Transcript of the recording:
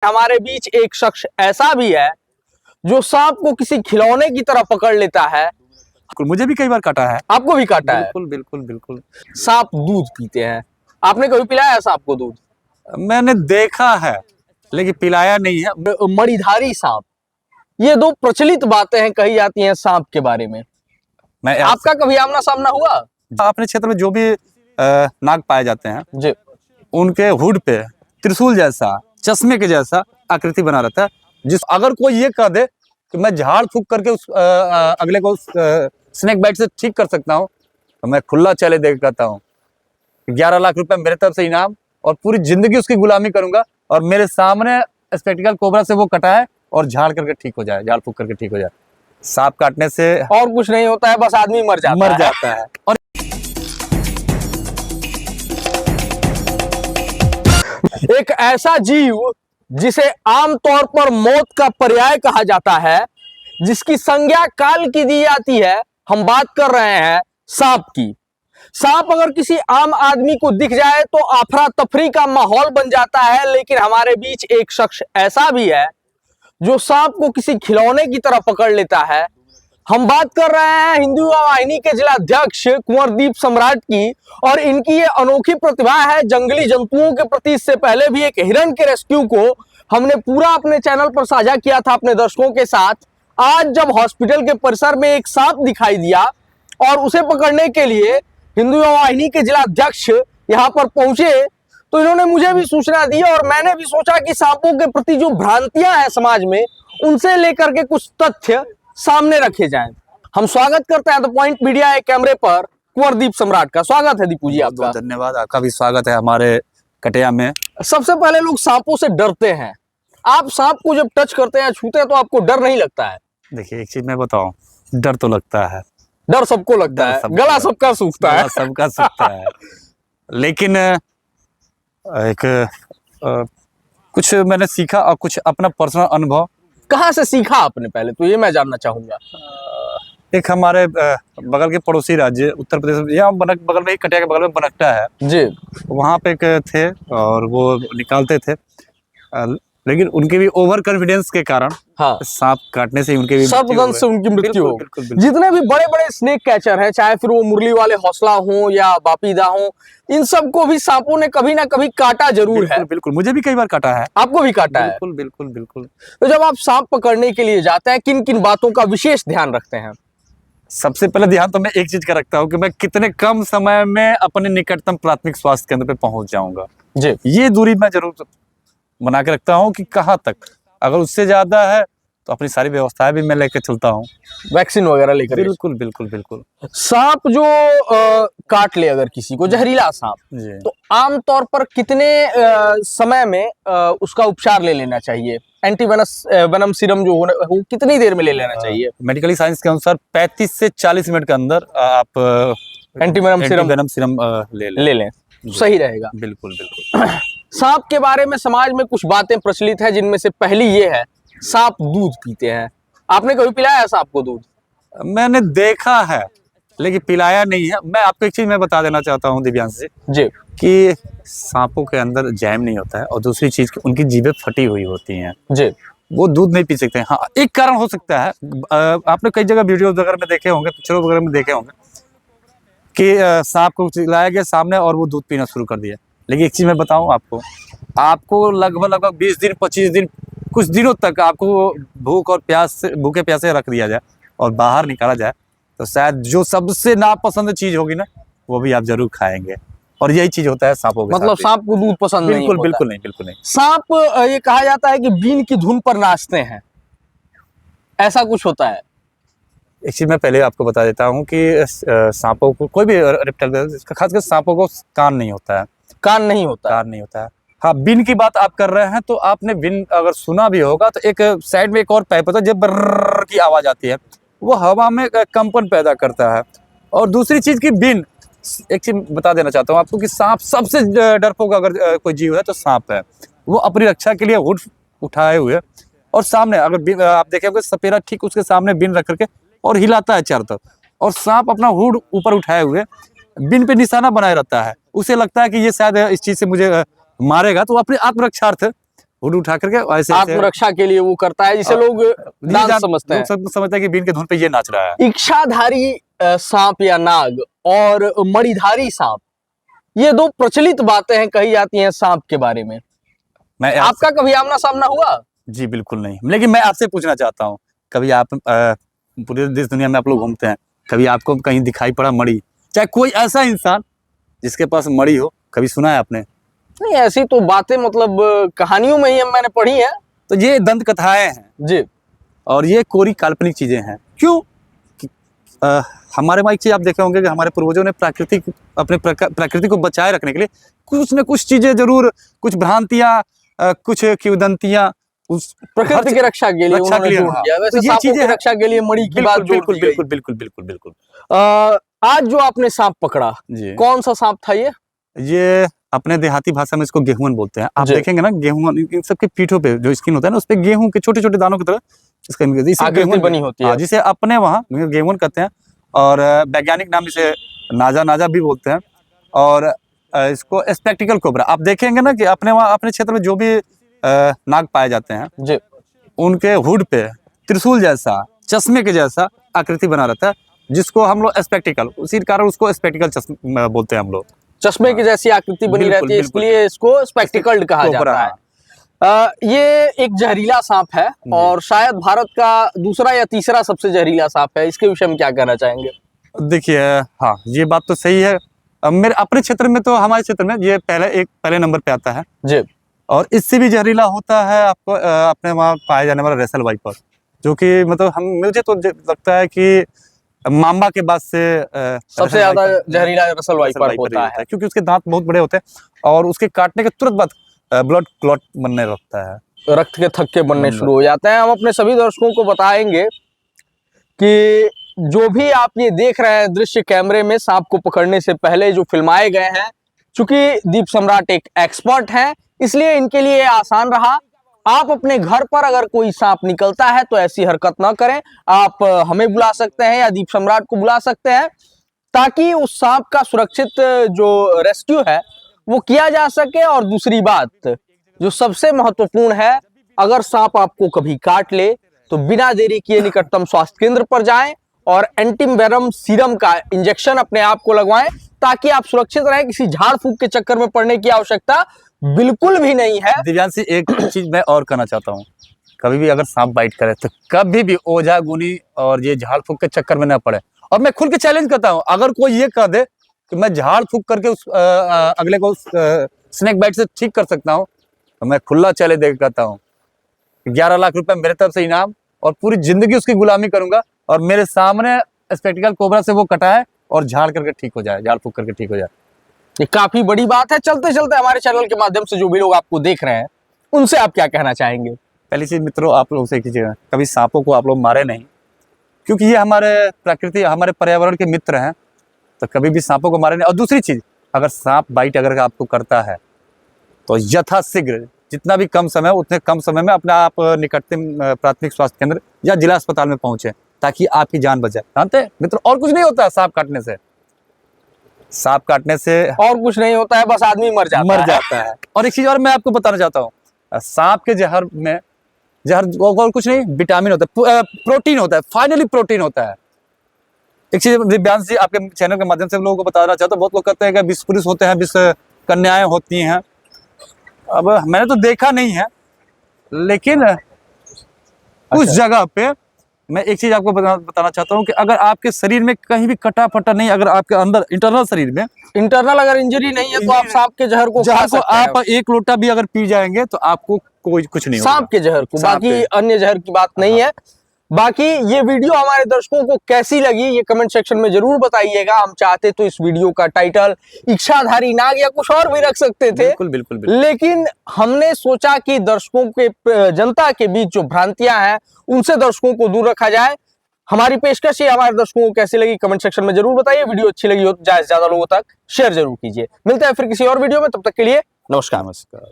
हमारे बीच एक शख्स ऐसा भी है जो सांप को किसी खिलौने की तरह पकड़ लेता है। मुझे भी कई बार काटा है। आपको भी काटा है? बिल्कुल बिल्कुल बिल्कुल। सांप दूध पीते हैं, आपने कभी पिलाया है सांप को दूध? मैंने देखा है लेकिन पिलाया नहीं है। मणिधारी सांप, ये दो प्रचलित बातें हैं कही जाती हैं सांप के बारे में। आपका कभी आमना सामना हुआ? अपने क्षेत्र में जो भी नाग पाए जाते हैं जी, उनके हुड पे त्रिशूल जैसा, चश्मे के जैसा आकृति बना रहता है। जिस अगर कोई ये कह दे कि मैं झाड़ फूक करके उस अगले को स्नेक बाइट से ठीक कर सकता हूँ तो मैं खुला चैलेंज दे कहता हूँ 11 लाख रुपए मेरे तरफ से इनाम और पूरी जिंदगी उसकी गुलामी करूंगा और मेरे सामने स्पेक्टिकल कोबरा से वो कटा है और झाड़ करके ठीक हो जाए, झाड़ फूक करके ठीक हो जाए। सांप काटने से और कुछ नहीं होता है, बस आदमी मर जाता है। और एक ऐसा जीव जिसे आमतौर पर मौत का पर्याय कहा जाता है, जिसकी संज्ञा काल की दी जाती है, हम बात कर रहे हैं सांप की। सांप अगर किसी आम आदमी को दिख जाए तो अफरा तफरी का माहौल बन जाता है, लेकिन हमारे बीच एक शख्स ऐसा भी है जो सांप को किसी खिलौने की तरह पकड़ लेता है। हम बात कर रहे हैं हिंदू वाहिनी के जिला अध्यक्ष कुंवरदीप सम्राट की, और इनकी ये अनोखी प्रतिभा है जंगली जंतुओं के प्रति। इससे पहले भी एक हिरण के रेस्क्यू को हमने पूरा अपने चैनल पर साझा किया था अपने दर्शकों के साथ। आज जब हॉस्पिटल के परिसर में एक सांप दिखाई दिया और उसे पकड़ने के लिए हिंदू वाहिनी के जिला अध्यक्ष यहाँ पर पहुंचे तो इन्होंने मुझे भी सूचना दी और मैंने भी सोचा कि सांपों के प्रति जो भ्रांतियां हैं समाज में, उनसे लेकर के कुछ तथ्य सामने रखे जाएं। हम स्वागत करते हैं द पॉइंट मीडिया के कैमरे पर कुंवरदीप सम्राट का। स्वागत है दीपू जी आपका। धन्यवाद, आपका भी स्वागत है हमारे कटिया में। सबसे पहले लोग सांपों से डरते हैं, आप सांप को जब टच करते हैं, छूते हैं तो आपको डर नहीं लगता है? देखिए एक चीज मैं बताऊं, डर तो लगता है, डर सबको लगता है, गला सबका सूखता है, सबका सूखता है। लेकिन एक कुछ मैंने सीखा और कुछ अपना पर्सनल अनुभव। कहाँ से सीखा आपने, पहले तो ये मैं जानना चाहूंगा। एक हमारे बगल के पड़ोसी राज्य उत्तर प्रदेश, यहाँ बगल में ही कटिया के बगल में बनकटा है जी, वहाँ पे एक थे और वो निकालते थे, लेकिन उनके भी ओवर कॉन्फिडेंस के कारण सांप काटने से उनके भी सर्पदंश से उनकी मृत्यु हो गई। जितने भी बड़े बड़े स्नेक कैचर हैं, चाहे फिर वो मुरली वाले हौसला हो या बापीदा हो, इन सबको भी सांपों ने कभी ना कभी काटा जरूर है। बिल्कुल, मुझे भी कई बार काटा है। आपको भी काटा है? बिल्कुल बिल्कुल बिल्कुल। तो जब आप सांप पकड़ने के लिए जाते हैं, किन किन बातों का विशेष ध्यान रखते हैं? सबसे पहले ध्यान तो मैं एक चीज का रखता हूँ कि मैं कितने कम समय में अपने निकटतम प्राथमिक स्वास्थ्य केंद्र पे पहुंच जाऊंगा जी। ये दूरी मैं जरूर बना के रखता हूँ कि कहाँ तक, अगर उससे ज्यादा है तो अपनी सारी व्यवस्थाएं भी मैं लेकर चलता हूँ, वैक्सीन वगैरह लेकर। बिल्कुल बिल्कुल बिल्कुल। सांप जो काट ले अगर किसी को, जहरीला सांप, तो आमतौर पर कितने समय में उसका उपचार ले लेना चाहिए? एंटीवेनम सीरम जो हो कितनी देर में ले लेना चाहिए? मेडिकली साइंस के अनुसार 35 से 40 मिनट के अंदर आप एंटीवेनम सीरम ले लें, सही रहेगा। बिल्कुल बिल्कुल। सांप के बारे में समाज में कुछ बातें प्रचलित है, जिनमें से पहली ये है सांप दूध पीते हैं। आपने कभी पिलाया है सांप को दूध? मैंने देखा है लेकिन पिलाया नहीं है। मैं आपको एक चीज मैं बता देना चाहता हूँ दिव्यांश जी कि सांपों के अंदर जैम नहीं होता है और दूसरी चीज उनकी जीभें फटी हुई होती हैं जी, वो दूध नहीं पी सकते हैं। हाँ, एक कारण हो सकता है, आपने कई जगह वीडियो वगैरह में देखे होंगे, पिक्चरों वगैरह में देखे होंगे कि सांप को लाया गया सामने और वो दूध पीना शुरू कर दिया। लेकिन एक चीज मैं बताऊं आपको लगभग 20 दिन 25 दिन कुछ दिनों तक आपको भूखे प्यासे रख दिया जाए और बाहर निकाला जाए तो शायद जो सबसे नापसंद चीज होगी ना वो भी आप जरूर खाएंगे, और यही चीज होता है सांपों के साथ। मतलब सांप को दूध पसंद नहीं होता? बिल्कुल नहीं, बिल्कुल नहीं। सांप ये कहा जाता है कि बीन की धुन पर नाचते हैं, ऐसा कुछ होता है? एक चीज मैं पहले आपको बता देता हूँ कि सांपों को, कोई भी रेप्टाइल, खासकर सांपों को कान नहीं होता है। कान नहीं होता है। हाँ, बिन की बात आप कर रहे हैं तो आपने बिन अगर सुना भी होगा तो एक साइड में एक और पाइप होता है, जब बर्र की आवाज आती है वो हवा में कंपन पैदा करता है। और दूसरी चीज की बिन, एक चीज बता देना चाहता हूँ आपको कि सांप सबसे डरपोक अगर कोई जीव है तो सांप है। वो अपनी रक्षा के लिए हुड उठाए हुए और सामने अगर आप देखेंगे सपेरा ठीक उसके सामने बिन रख करके और हिलाता है चारों तरफ, और सांप अपना हुड ऊपर उठाए हुए बिन पे निशाना बनाए रहता है। उसे लगता है कि ये शायद इस चीज से मुझे मारेगा, तो अपने आत्मरक्षार्थ हुड उठा करके ऐसे आत्मरक्षा के लिए वो करता है, जिसे लोग डांस समझते हैं। सब समझते हैं कि बीन के धुन पे ये नाच रहा है। इच्छाधारी सांप या नाग और मणिधारी सांप, ये दो प्रचलित बातें हैं कही जाती हैं सांप के बारे में। आपका कभी आमना सामना हुआ? जी बिल्कुल नहीं, लेकिन मैं आपसे पूछना चाहता हूँ, कभी आप पूरे देश दुनिया में आप लोग घूमते हैं, कभी आपको कहीं दिखाई पड़ा मणि, चाहे कोई ऐसा इंसान जिसके पास मणि हो, कभी सुना है आपने? नहीं, ऐसी तो बातें मतलब कहानियों में ही मैंने पढ़ी है। तो ये दंत कथाएं हैं जी, और ये कोरी काल्पनिक चीजें हैं। क्यों? हमारे वहाँ एक चीज आप देखे होंगे कि हमारे पूर्वजों ने प्रकृति को बचाए रखने के लिए कुछ न कुछ चीजें जरूर, कुछ भ्रांतियां, कुछ किंवदंतियां उस प्रकृति की रक्षा के लिए उन्होंने जोड़ दिया। वैसे ये चीजें रक्षा के लिए मणि की बात जोड़ दी गई। बिल्कुल बिल्कुल बिल्कुल बिल्कुल। आज जो आपने सांप पकड़ा, कौन सा सांप था ये अपने देहाती भाषा में इसको गेहूं बोलते हैं। आप देखेंगे ना, गेहूं इन सबके पीठों पे जो स्किन होता है ना, उस पे गेहूं के छोटे छोटे दानों की तरह इसका आकृति बनी होती है, जिसे अपने वहाँ गेहूं कहते हैं और वैज्ञानिक नाम इसे नाजा भी बोलते हैं। और इसको स्पेक्टिकल कोबरा, आप देखेंगे ना कि अपने वहाँ अपने क्षेत्र में जो भी नाग पाए जाते हैं, उनके हुड पे त्रिशूल जैसा, चश्मे के जैसा आकृति बना रहता है, जिसको हम लोग स्पेक्टिकल, उसी कारण उसको स्पेक्टिकल चश्मा बोलते हैं हम लोग। चश्मे की जैसी आकृति बनी रहती है, इसलिए इसको स्पेक्टिकल्ड कहा जाता है। ये एक जहरीला सांप है और शायद भारत का दूसरा या तीसरा सबसे जहरीला सांप है। इसके विषय में क्या कहना चाहेंगे? देखिए, हाँ, ये बात तो सही है। मेरे अपने क्षेत्र में तो, हमारे क्षेत्र में ये पहले नंबर पे आता है जी। और इससे भी जहरीला होता है आपको अपने वहाँ पाया जाने वाला रेसल वाइपर, जो कि मतलब मुझे तो लगता है कि मामा के बाद से सबसे ज्यादा जहरीला रेसल वाइपर होता है, क्योंकि उसके दांत बहुत बड़े होते हैं और उसके काटने के तुरंत बाद ब्लड क्लॉट बनने लगता है, रक्त के थक्के बनने शुरू हो जाते हैं। हम अपने सभी दर्शकों को बताएंगे कि जो भी आप ये देख रहे हैं दृश्य कैमरे में, सांप को पकड़ने से पहले जो फिल्माए गए हैं, चूंकि दीप सम्राट एक एक्सपर्ट हैं, इसलिए इनके लिए आसान रहा। आप अपने घर पर अगर कोई सांप निकलता है तो ऐसी हरकत ना करें। आप हमें बुला सकते हैं या दीप सम्राट को बुला सकते हैं, ताकि उस सांप का सुरक्षित जो रेस्क्यू है वो किया जा सके। और दूसरी बात जो सबसे महत्वपूर्ण है, अगर सांप आपको कभी काट ले तो बिना देरी किए निकटतम स्वास्थ्य केंद्र पर जाएं और एंटीवेनम सीरम का इंजेक्शन अपने आप को लगवाएं, ताकि आप सुरक्षित रहें। किसी झाड़ फूंक के चक्कर में पड़ने की आवश्यकता बिल्कुल भी नहीं है। दिव्यांशी, एक चीज मैं और कहना चाहता हूँ, कभी भी अगर सांप बाइट करे तो कभी भी ओझा गुनी और ये झाड़ फूंक के चक्कर में ना पड़े। और मैं खुल के चैलेंज करता हूँ, अगर कोई ये कह दे कि मैं झाड़ फूंक करके उस अगले को स्नेक बाइट से ठीक कर सकता हूँ, तो मैं खुला चैलेंज दे कहता हूँ 11 लाख रुपए मेरे तरफ से इनाम, और पूरी जिंदगी उसकी गुलामी करूंगा और मेरे सामने स्पेक्टिकल कोबरा से वो कटाए और झाड़ करके ठीक हो जाए, झाड़ फूंक करके ठीक हो जाए। ये काफी बड़ी बात है। चलते चलते हमारे चैनल के माध्यम से जो भी लोग आपको देख रहे हैं, उनसे आप क्या कहना चाहेंगे? पहली चीज मित्रों, आप लोग से कीजिएगा, कभी सांपों को आप लोग मारे नहीं, क्योंकि ये हमारे प्रकृति, हमारे पर्यावरण के मित्र हैं, तो कभी भी सांपों को मारे नहीं। और दूसरी चीज, अगर सांप बाइट अगर आपको करता है तो यथाशीघ्र, जितना भी कम समय, उतने कम समय में अपने आप निकटतम प्राथमिक स्वास्थ्य केंद्र या जिला अस्पताल में पहुंचे, ताकि आपकी जान बच जाए। जानते मित्र, और कुछ नहीं होता है सांप काटने से। सांप काटने से और कुछ नहीं होता है, बस आदमी मर जाता है। और एक चीज और मैं आपको बताना चाहता हूँ, सांप के जहर में, जहर और कुछ नहीं, विटामिन होता है, प्रोटीन होता है, फाइनली प्रोटीन होता है। एक चीज दिव्यांश जी, आपके चैनल के माध्यम से लोगों को बताना चाहता हूँ, बहुत लोग कहते हैं कि विष पुरुष होते हैं, विष कन्याएं होती हैं। अब मैंने तो देखा नहीं है, लेकिन उस जगह पे मैं एक चीज आपको बताना चाहता हूँ कि अगर आपके शरीर में कहीं भी कटा फटा नहीं, अगर आपके अंदर इंटरनल शरीर में इंटरनल अगर इंजरी नहीं है, तो आप सांप के जहर को खा सकते हैं। आप एक लोटा भी अगर पी जाएंगे तो आपको कोई कुछ नहीं होगा, सांप के जहर को, बाकी अन्य जहर की बात नहीं है। बाकी ये वीडियो हमारे दर्शकों को कैसी लगी, ये कमेंट सेक्शन में जरूर बताइएगा। हम चाहते तो इस वीडियो का टाइटल इच्छाधारी नाग या कुछ और भी रख सकते थे, बिल्कुल, लेकिन हमने सोचा कि दर्शकों के, जनता के बीच जो भ्रांतियां हैं, उनसे दर्शकों को दूर रखा जाए। हमारी पेशकश ये हमारे दर्शकों को कैसी लगी कमेंट सेक्शन में जरूर बताइए। वीडियो अच्छी लगी हो तो ज्यादा से ज्यादा लोगों तक शेयर जरूर कीजिए। मिलते हैं फिर किसी और वीडियो में, तब तक के लिए नमस्कार।